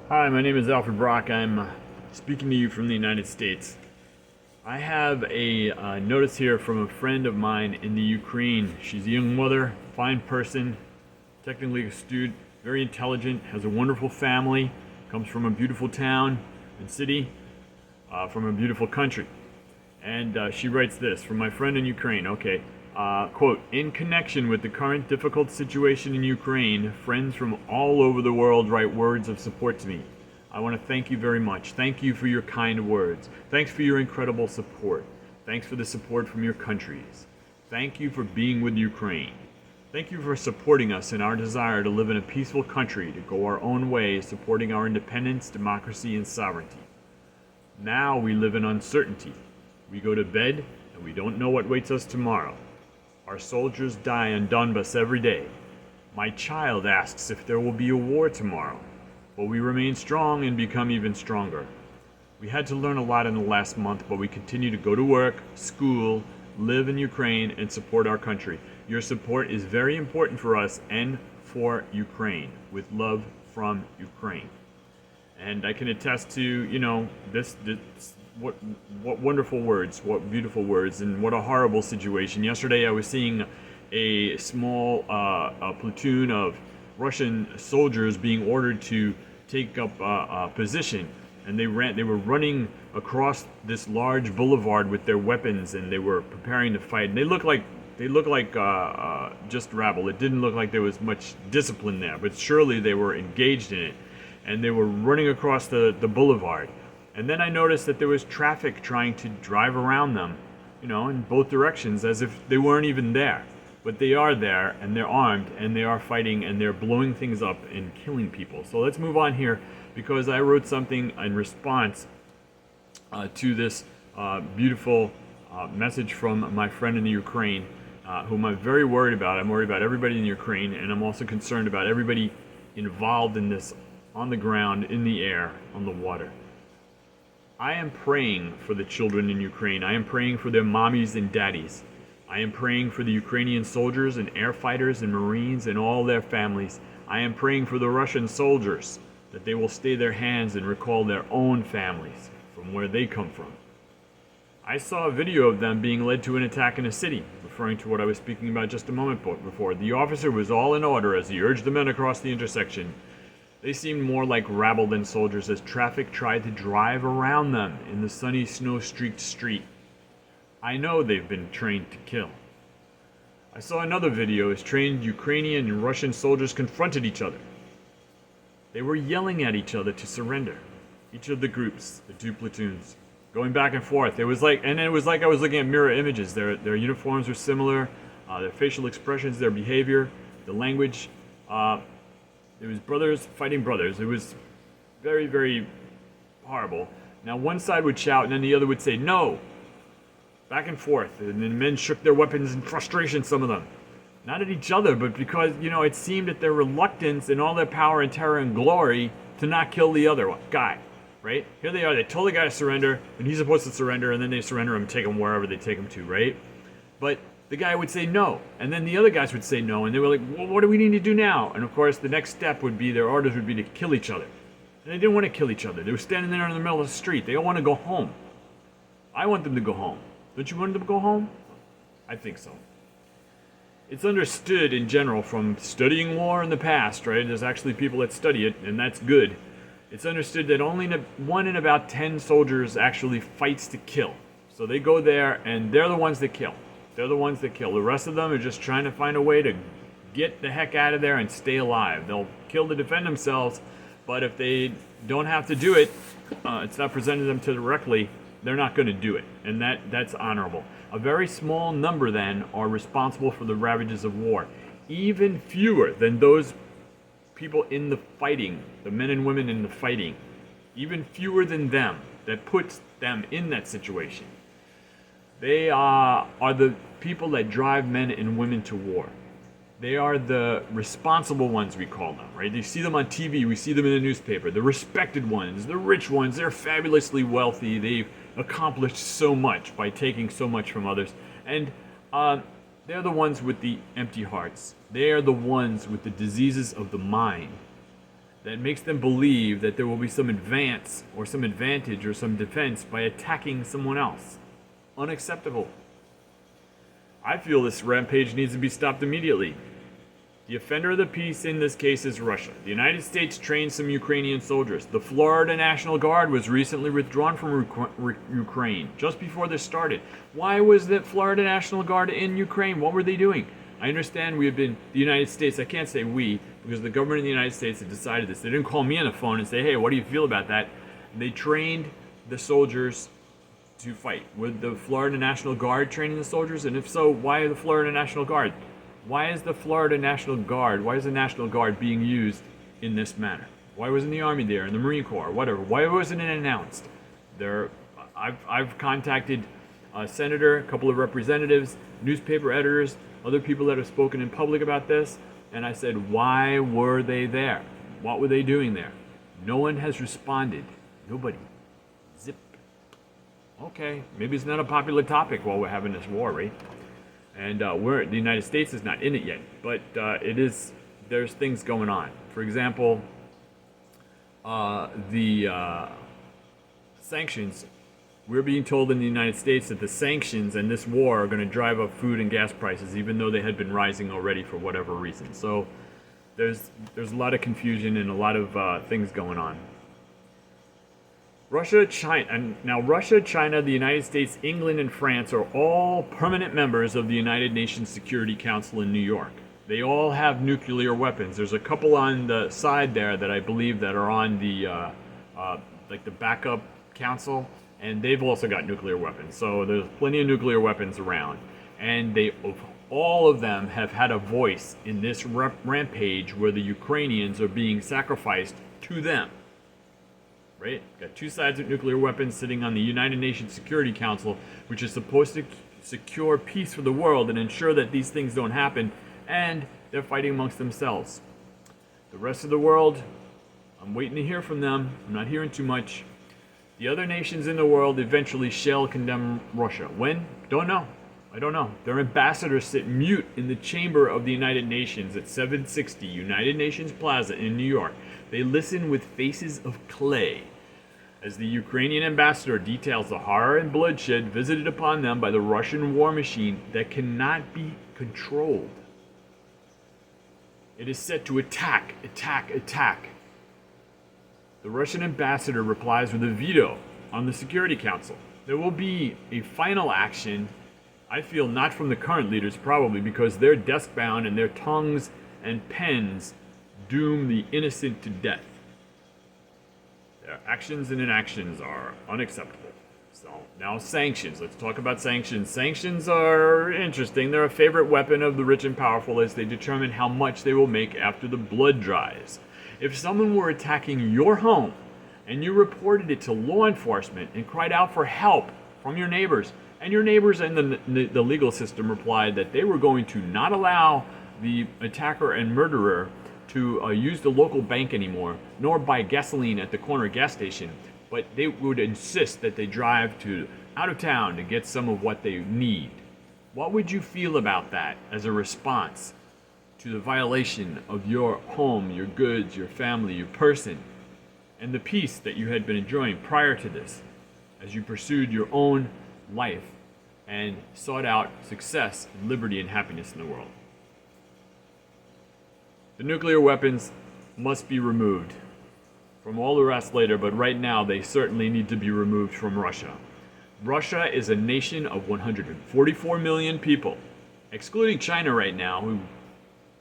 Hi, my name is Alfred Brock. I'm speaking to you from the United States. I have a notice here from a friend of mine in the Ukraine. She's a young mother, fine person, technically astute, very intelligent, has a wonderful family, comes from a beautiful town and city, from a beautiful country. And she writes this from my friend in Ukraine. Okay. Quote, in connection with the current difficult situation in Ukraine, friends from all over the world write words of support to me. I want to thank you very much. Thank you for your kind words. Thanks for your incredible support. Thanks for the support from your countries. Thank you for being with Ukraine. Thank you for supporting us in our desire to live in a peaceful country, to go our own way, supporting our independence, democracy, and sovereignty. Now we live in uncertainty. We go to bed and we don't know what waits us tomorrow. Our soldiers die in Donbas every day. My child asks if there will be a war tomorrow. But we remain strong and become even stronger. We had to learn a lot in the last month, but we continue to go to work, school, live in Ukraine, and support our country. Your support is very important for us and for Ukraine. With love from Ukraine. And I can attest to, this what wonderful words, what beautiful words, and what a horrible situation. Yesterday I was seeing a small platoon of Russian soldiers being ordered to take up a position, and they were running across this large boulevard with their weapons, and they were preparing to fight. And they looked like just rabble. It didn't look like there was much discipline there, but surely they were engaged in it, and they were running across the boulevard. And then I noticed that there was traffic trying to drive around them, in both directions, as if they weren't even there. But they are there, and they're armed, and they are fighting, and they're blowing things up and killing people. So let's move on here, because I wrote something in response to this beautiful message from my friend in the Ukraine, whom I'm very worried about. I'm worried about everybody in the Ukraine, and I'm also concerned about everybody involved in this on the ground, in the air, on the water. I am praying for the children in Ukraine. I am praying for their mommies and daddies. I am praying for the Ukrainian soldiers and air fighters and Marines and all their families. I am praying for the Russian soldiers, that they will stay their hands and recall their own families from where they come from. I saw a video of them being led to an attack in a city, referring to what I was speaking about just a moment before. The officer was all in order as he urged the men across the intersection. They seemed more like rabble than soldiers as traffic tried to drive around them in the sunny, snow-streaked street. I know they've been trained to kill. I saw another video as trained Ukrainian and Russian soldiers confronted each other. They were yelling at each other to surrender. Each of the groups, the two platoons, going back and forth. It was like I was looking at mirror images. Their uniforms were similar, their facial expressions, their behavior, the language. It was brothers fighting brothers. It was very, very horrible. Now one side would shout and then the other would say no. Back and forth. And then men shook their weapons in frustration, some of them. Not at each other, but because, it seemed at their reluctance and all their power and terror and glory to not kill the other guy. Right? Here they are. They told the guy to surrender, and he's supposed to surrender, and then they surrender him and take him wherever they take him to, right? But the guy would say no, and then the other guys would say no, and they were like, well, what do we need to do now? And of course, the next step would be, their orders would be to kill each other. And they didn't want to kill each other. They were standing there in the middle of the street. They all want to go home. I want them to go home. Don't you want them to go home? I think so. It's understood in general from studying war in the past, right? There's actually people that study it, and that's good. It's understood that only 1 in about 10 soldiers actually fights to kill. So they go there, and they're the ones that kill. They're the ones that kill. The rest of them are just trying to find a way to get the heck out of there and stay alive. They'll kill to defend themselves, but if they don't have to do it, it's not presented to them directly, they're not going to do it. And that's honorable. A very small number, then, are responsible for the ravages of war. Even fewer than those people in the fighting, the men and women in the fighting. Even fewer than them, that puts them in that situation. They are the people that drive men and women to war. They are the responsible ones, we call them, right? You see them on TV, we see them in the newspaper. The respected ones, the rich ones, they're fabulously wealthy. They've accomplished so much by taking so much from others. And they're the ones with the empty hearts. They are the ones with the diseases of the mind. that makes them believe that there will be some advance or some advantage or some defense by attacking someone else. Unacceptable. I feel this rampage needs to be stopped immediately. The offender of the peace in this case is Russia. The United States trained some Ukrainian soldiers. The Florida National Guard was recently withdrawn from Ukraine just before this started. Why was the Florida National Guard in Ukraine? What were they doing? I understand we have been, the United States, I can't say we, because the government of the United States had decided this. They didn't call me on the phone and say, hey, what do you feel about that? They trained the soldiers to fight. Would the Florida National Guard training the soldiers? And if so, why the Florida National Guard? Why is the Florida National Guard, why is the National Guard being used in this manner? Why wasn't the Army there and the Marine Corps, whatever? Why wasn't it announced? I've contacted a senator, a couple of representatives, newspaper editors, other people that have spoken in public about this, and I said, why were they there? What were they doing there? No one has responded. Nobody. Zip. Okay, maybe it's not a popular topic while we're having this war, right? And the United States is not in it yet, but it is. There's things going on. For example, the sanctions. We're being told in the United States that the sanctions and this war are going to drive up food and gas prices, even though they had been rising already for whatever reason. So there's a lot of confusion and a lot of things going on. Russia, China, the United States, England, and France are all permanent members of the United Nations Security Council in New York. They all have nuclear weapons. There's a couple on the side there that I believe that are on the like the backup council, and they've also got nuclear weapons. So there's plenty of nuclear weapons around, and all of them have had a voice in this rampage where the Ukrainians are being sacrificed to them. Right? Got two sides with nuclear weapons sitting on the United Nations Security Council, which is supposed to secure peace for the world and ensure that these things don't happen, and they're fighting amongst themselves. The rest of the world, I'm waiting to hear from them. I'm not hearing too much. The other nations in the world eventually shall condemn Russia. When? Don't know. I don't know. Their ambassadors sit mute in the chamber of the United Nations at 760 United Nations Plaza in New York. They listen with faces of clay as the Ukrainian ambassador details the horror and bloodshed visited upon them by the Russian war machine that cannot be controlled. It is set to attack, attack, attack. The Russian ambassador replies with a veto on the Security Council. There will be a final action, I feel not from the current leaders probably, because they're desk-bound and their tongues and pens doom the innocent to death. Their actions and inactions are unacceptable. So now sanctions. Let's talk about sanctions. Sanctions are interesting. They're a favorite weapon of the rich and powerful as they determine how much they will make after the blood dries. If someone were attacking your home and you reported it to law enforcement and cried out for help from your neighbors, and your neighbors and the legal system replied that they were going to not allow the attacker and murderer to use the local bank anymore, nor buy gasoline at the corner gas station, but they would insist that they drive to out of town to get some of what they need. What would you feel about that as a response to the violation of your home, your goods, your family, your person, and the peace that you had been enjoying prior to this, as you pursued your own life and sought out success, liberty, and happiness in the world? The nuclear weapons must be removed from all the rest later, but right now they certainly need to be removed from Russia. Russia is a nation of 144 million people, excluding China right now, who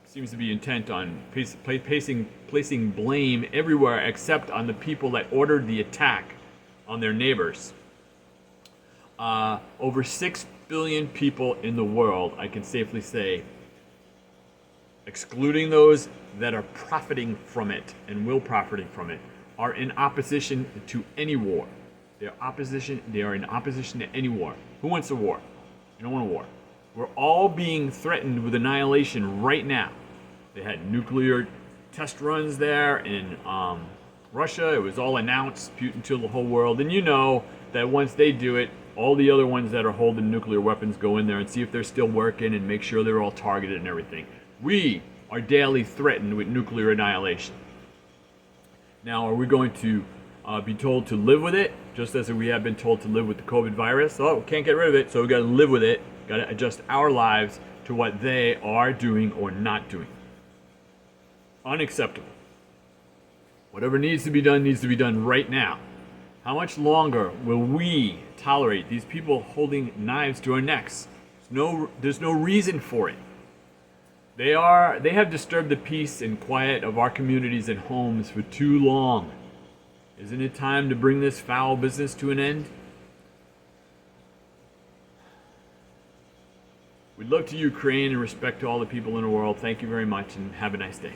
seems to be intent on placing blame everywhere except on the people that ordered the attack on their neighbors. Over 6 billion people in the world, I can safely say, excluding those that are profiting from it and will profiting from it, are in opposition to any war. They are in opposition to any war. Who wants a war? You don't want a war. We're all being threatened with annihilation right now. They had nuclear test runs there in Russia. It was all announced, Putin to the whole world. And you know that once they do it, all the other ones that are holding nuclear weapons go in there and see if they're still working and make sure they're all targeted and everything. We are daily threatened with nuclear annihilation. Now, are we going to be told to live with it, just as we have been told to live with the COVID virus? Oh, can't get rid of it, so we got to live with it. Got to adjust our lives to what they are doing or not doing. Unacceptable. Whatever needs to be done right now. How much longer will we tolerate these people holding knives to our necks? There's no reason for it. They have disturbed the peace and quiet of our communities and homes for too long. Isn't it time to bring this foul business to an end? With love to Ukraine and respect to all the people in the world, thank you very much and have a nice day.